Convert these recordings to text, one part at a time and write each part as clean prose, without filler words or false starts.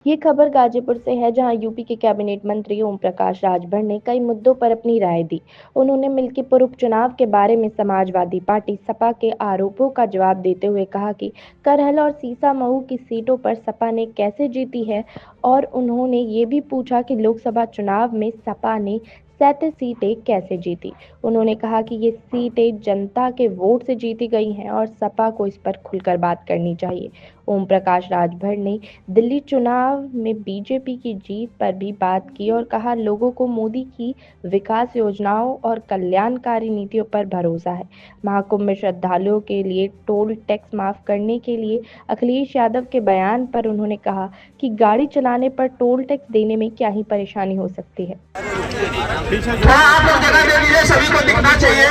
ये खबर गाजीपुर से है, जहां यूपी के कैबिनेट मंत्री ओम प्रकाश राजभर ने कई मुद्दों पर अपनी राय दी। उन्होंने मिल्कीपुर उपचुनाव के बारे में समाजवादी पार्टी सपा के आरोपों का जवाब देते हुए कहा कि करहल और सीसामऊ की सीटों पर सपा ने कैसे जीती है, और उन्होंने ये भी पूछा कि लोकसभा चुनाव में सपा ने 37 सीटें कैसे जीती। उन्होंने कहा कि ये सीटें जनता के वोट से जीती गई हैं और सपा को इस पर खुलकर बात करनी चाहिए। ओम प्रकाश राजभर ने दिल्ली चुनाव में बीजेपी की जीत पर भी बात की और कहा, लोगों को मोदी की विकास योजनाओं और कल्याणकारी नीतियों पर भरोसा है। महाकुंभ में श्रद्धालुओं के लिए टोल टैक्स माफ करने के लिए अखिलेश यादव के बयान पर उन्होंने कहा कि गाड़ी चलाने पर टोल टैक्स देने में क्या ही परेशानी हो सकती है। आप लोग जगह दे दीजिए, सभी को दिखना चाहिए।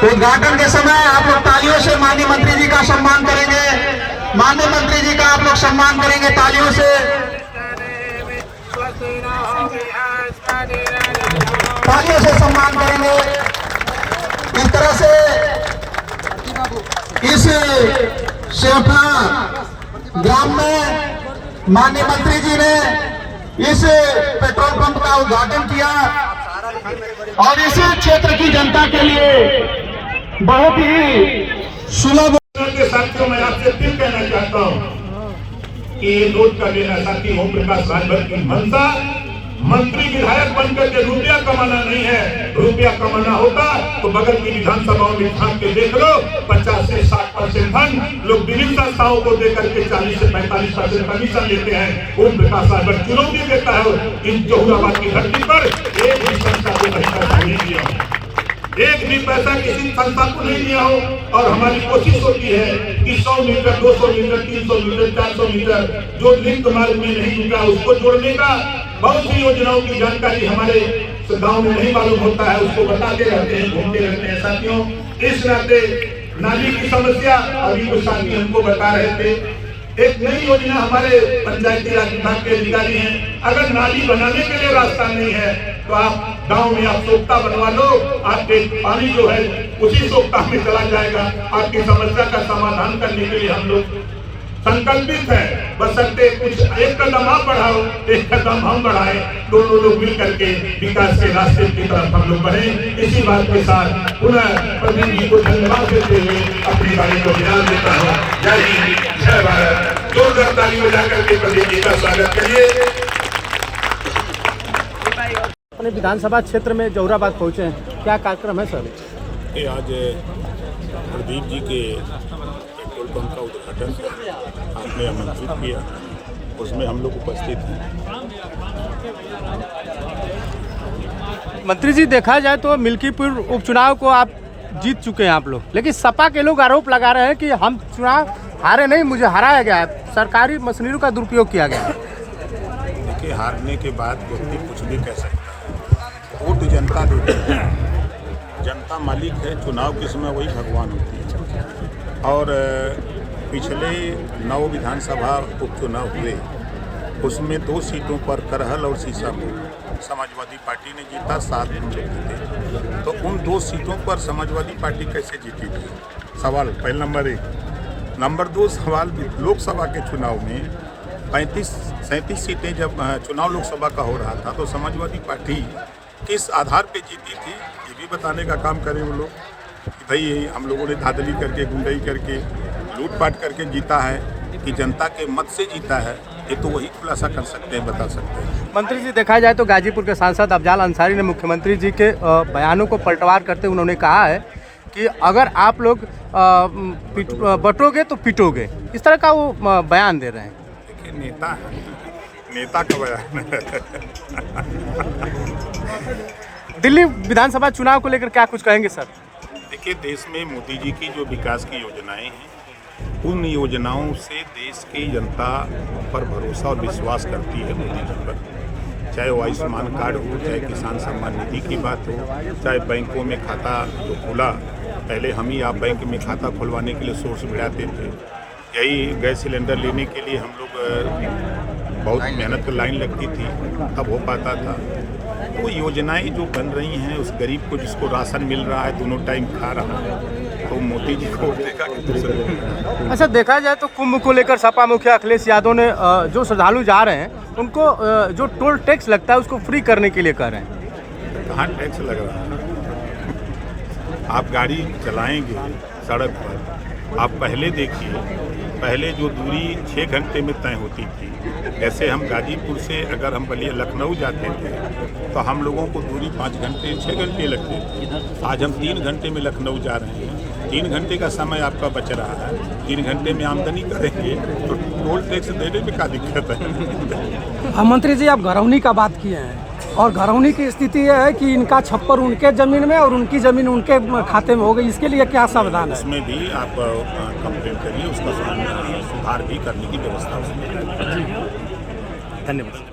उद्घाटन के समय आप लोग तालियों से माननीय मंत्री जी का सम्मान करेंगे। माननीय मंत्री जी का आप लोग सम्मान करेंगे तालियों से। तालियों से सम्मान करेंगे। इस तरह से इस शेफा ग्राम में माननीय मंत्री जी ने इस पेट्रोल पंप का उद्घाटन किया और इस क्षेत्र की जनता के लिए बहुत ही सुलभ के साथियों मैं आपसे फिर कहना चाहता हूं कि ये नोट का देना साथी ओम प्रकाश राजभर की मंशा मंत्री विधायक बनकर के रुपया कमाना नहीं है। रुपया कमाना होता तो बगल की विधानसभाओं में झांक के देख लो, 50 से 60% धन लोग विभिन्न संस्थाओं को देकर के 40 से 45% कमीशन लेते हैं। ओम प्रकाश राजभर चुनौती देता है इन जहुराबाद की धरती पर एक भी संस्था को पैसा नहीं दिया, एक भी पैसा किसी संस्था को नहीं दिया हो। और हमारी कोशिश होती है कि 100 मीटर 200 मीटर 300 मीटर 400 मीटर जो लिंक मार्ग में नहीं जुटा उसको जोड़ने का। बहुत सी योजनाओं की जानकारी हमारे गांव में नहीं मालूम होता है, उसको बताते रहते हैं, घूमते रहते हैं साथियों। इस नाते नाली की समस्या अभी कुछ साथी हमको बता रहे थे। एक नई योजना हमारे पंचायती राज विभाग के अधिकारी हैं, अगर नाली बनाने के लिए रास्ता नहीं है तो आप गांव में आप सोखता बनवा लो, आपके पानी जो है उसी सोखता में चला जाएगा। आपकी समस्या का समाधान करने के लिए हम लोग संकल्पित है। बशर्ते कुछ एक कदम आप बढ़ाओ, एक कदम हम बढ़ाए, दोनों लोग मिल करके विकास के रास्ते की तरफ हम लोग बढ़े। इसी बात के साथ पुनः प्रदीप जी को धन्यवाद देते हुए अपनी गाड़ी को विराम देता हूँ। जय हिंद, जय भारत। जोरदार ताली बजा करके प्रदीप जी का स्वागत करिए। अपने विधानसभा क्षेत्र में जहुराबाद पहुंचे हैं, क्या कार्यक्रम है सर? ये आज प्रदीप जी के पेट्रोल पंप का उद्घाटन आपने आमंत्रित किया, उसमें हम लोग उपस्थित हैं। मंत्री जी, देखा जाए तो मिल्कीपुर उपचुनाव को आप जीत चुके हैं आप लोग, लेकिन सपा के लोग आरोप लगा रहे हैं कि हम चुनाव हारे नहीं, मुझे हराया गया है, सरकारी मशीनरी का दुरुपयोग किया गया है। देखिए, हारने के बाद व्यक्ति कुछ भी कह सकता है। वोट जनता देती है, जनता मालिक है, चुनाव के समय वही भगवान होती है। और पिछले 9 विधानसभा उपचुनाव हुए, उसमें 2 सीटों पर करहल और सीसामऊ समाजवादी पार्टी ने जीता, 7 हम लोग जीते। तो उन 2 सीटों पर समाजवादी पार्टी कैसे जीती थी? सवाल पहले नंबर 1। नंबर 2 सवाल, लोकसभा के चुनाव में 35-37 सीटें जब चुनाव लोकसभा का हो रहा था तो समाजवादी पार्टी किस आधार पे जीती थी, ये भी बताने का काम करें वो लोग कि भाई हम लोगों ने धांधली करके, गुंडई करके, लूटपाट करके जीता है कि जनता के मत से जीता है। ये तो वही खुलासा कर सकते हैं, बता सकते हैं। मंत्री जी, देखा जाए तो गाजीपुर के सांसद अफजाल अंसारी ने मुख्यमंत्री जी के बयानों को पलटवार करते उन्होंने कहा है कि अगर आप लोग बटोगे तो पिटोगे, इस तरह का वो बयान दे रहे हैं। देखिए, नेता है, नेता का बयान दिल्ली विधानसभा चुनाव को लेकर क्या कुछ कहेंगे सर? देखिए, देश में मोदी जी की जो विकास की योजनाएं हैं, उन योजनाओं से देश की जनता पर भरोसा और विश्वास करती है मोदी जी पर। चाहे वो आयुष्मान कार्ड हो, चाहे किसान सम्मान निधि की बात हो, चाहे बैंकों में खाता जो खुला, पहले हम ही आप बैंक में खाता खुलवाने के लिए सोर्स बढ़ाते थे। यही गैस सिलेंडर लेने के लिए हम लोग बहुत मेहनत की लाइन लगती थी, तब हो पाता था। तो योजनाएं जो बन रही हैं, उस गरीब को जिसको राशन मिल रहा है, दोनों टाइम खा रहा है, तो मोदी जी को वोट देगा कि दूसरे को? अच्छा, देखा जाए तो कुंभ को लेकर सपा मुखिया अखिलेश यादव ने जो श्रद्धालु जा रहे हैं उनको जो टोल टैक्स लगता है उसको फ्री करने के लिए कह रहे हैं। कहाँ टैक्स लग रहा है? आप गाड़ी चलाएंगे सड़क पर, आप पहले देखिए, पहले जो दूरी 6 घंटे में तय होती थी, ऐसे हम गाजीपुर से अगर हम बलिया लखनऊ जाते थे तो हम लोगों को दूरी 5 घंटे 6 घंटे लगते थे। आज हम 3 घंटे में लखनऊ जा रहे हैं। 3 घंटे का समय आपका बच रहा है, 3 घंटे में आमदनी करेंगे तो टोल टैक्स देने में क्या दिक्कत है? मंत्री जी, आप घरौनी का बात किए हैं और घरौनी की स्थिति यह है कि इनका छप्पर उनके ज़मीन में और उनकी ज़मीन उनके खाते में हो गई। इसके लिए क्या समाधान है? उसमें भी आप कंप्लेंट करिए, उसका सुधार भी करने की व्यवस्था उसमें है। धन्यवाद।